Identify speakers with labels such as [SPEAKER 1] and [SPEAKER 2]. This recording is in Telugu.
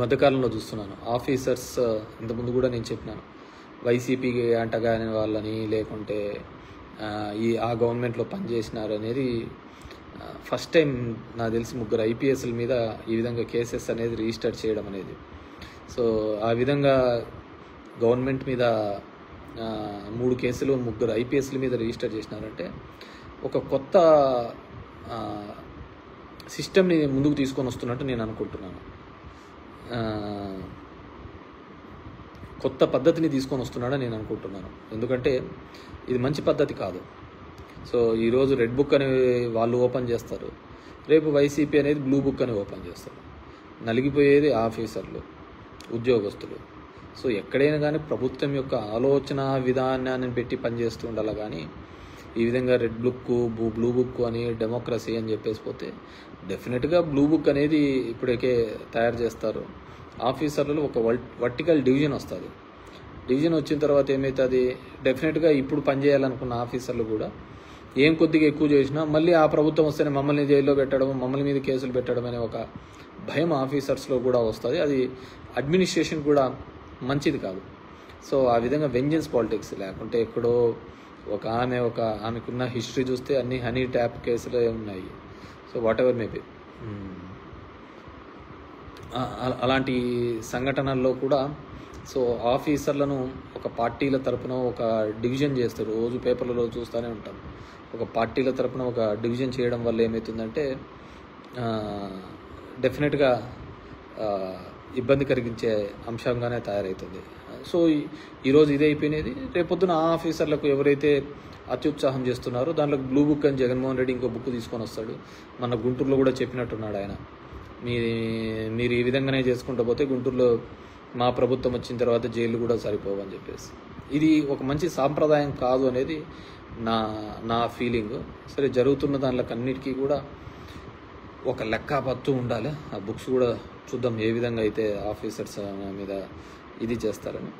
[SPEAKER 1] మధ్యకాలంలో చూస్తున్నాను ఆఫీసర్స్, ఇంతకుముందు కూడా నేను చెప్పినాను, వైసీపీకి అంటగాని వాళ్ళని లేకుంటే ఆ గవర్నమెంట్లో పనిచేసినారు అనేది ఫస్ట్ టైం నాకు తెలిసి 3 ఐపీఎస్ల మీద ఈ విధంగా కేసెస్ అనేది రిజిస్టర్ చేయడం అనేది. సో ఆ విధంగా గవర్నమెంట్ మీద 3 కేసులు 3 ఐపీఎస్ల మీద రిజిస్టర్ చేసినారంటే ఒక కొత్త సిస్టమ్ని ముందుకు తీసుకొని వస్తున్నట్టు నేను అనుకుంటున్నాను. కొత్త పద్ధతిని తీసుకొని వస్తున్నాడని నేను అనుకుంటున్నాను. ఎందుకంటే ఇది మంచి పద్ధతి కాదు. సో ఈరోజు రెడ్ బుక్ అని వాళ్ళు ఓపెన్ చేస్తారు, రేపు వైసీపీ అనేది బ్లూ బుక్ అని ఓపెన్ చేస్తారు. నలిగిపోయేది ఆఫీసర్లు, ఉద్యోగస్తులు. సో ఎక్కడైనా కానీ ప్రభుత్వం యొక్క ఆలోచన విధానాన్ని పెట్టి పనిచేస్తూ ఉండాలి. కానీ ఈ విధంగా రెడ్ బుక్ బ్లూ బుక్ అని డెమోక్రసీ అని చెప్పేసి పోతే డెఫినెట్గా బ్లూ బుక్ అనేది ఇప్పటికే తయారు చేస్తారు. ఆఫీసర్లలో ఒక వర్టికల్ డివిజన్ వస్తుంది. డివిజన్ వచ్చిన తర్వాత ఏమవుతుంది, డెఫినెట్గా ఇప్పుడు పనిచేయాలనుకున్న ఆఫీసర్లు కూడా ఏం కొద్దిగా ఎక్కువ చేసినా మళ్ళీ ఆ ప్రభుత్వం వస్తేనే మమ్మల్ని జైల్లో పెట్టడం, మమ్మల్ని మీద కేసులు పెట్టడం అనే ఒక భయం ఆఫీసర్స్లో కూడా వస్తుంది. అది అడ్మినిస్ట్రేషన్ కూడా మంచిది కాదు. సో ఆ విధంగా వెంజెన్స్ పాలిటిక్స్ లేకుంటే ఎక్కడో ఆమెకున్న హిస్టరీ చూస్తే అన్ని హనీ ట్యాప్ కేసులే ఉన్నాయి. సో వాట్ ఎవర్ మేబీ అలాంటి సంఘటనల్లో కూడా సో ఆఫీసర్లను ఒక పార్టీల తరపున ఒక డివిజన్ చేస్తారు. రోజు పేపర్లలో చూస్తూనే ఉంటాం. ఒక పార్టీల తరపున ఒక డివిజన్ చేయడం వల్ల ఏమవుతుందంటే డెఫినెట్గా ఇబ్బంది కలిగించే అంశంగానే తయారవుతుంది. సో ఈరోజు ఇదే అయిపోయినది, రేపొద్దున ఆ ఆఫీసర్లకు ఎవరైతే అత్యుత్సాహం చేస్తున్నారో దాంట్లో బ్లూ బుక్ అని జగన్మోహన్ రెడ్డి ఇంకో బుక్ తీసుకొని వస్తాడు. మన గుంటూరులో కూడా చెప్పినట్టున్నాడు ఆయన, మీరు ఈ విధంగానే చేసుకుంటూ పోతే గుంటూరులో మా ప్రభుత్వం వచ్చిన తర్వాత జైలు కూడా సరిపోవని చెప్పేసి. ఇది ఒక మంచి సాంప్రదాయం కాదు అనేది నా ఫీలింగ్. సరే, జరుగుతున్న దానికన్నిటికీ కూడా ఒక లెక్కపత్తు ఉండాలి. ఆ బుక్స్ కూడా చూద్దాం ఏ విధంగా అయితే ఆఫీసర్స్ మీద ఇది చేస్తారని.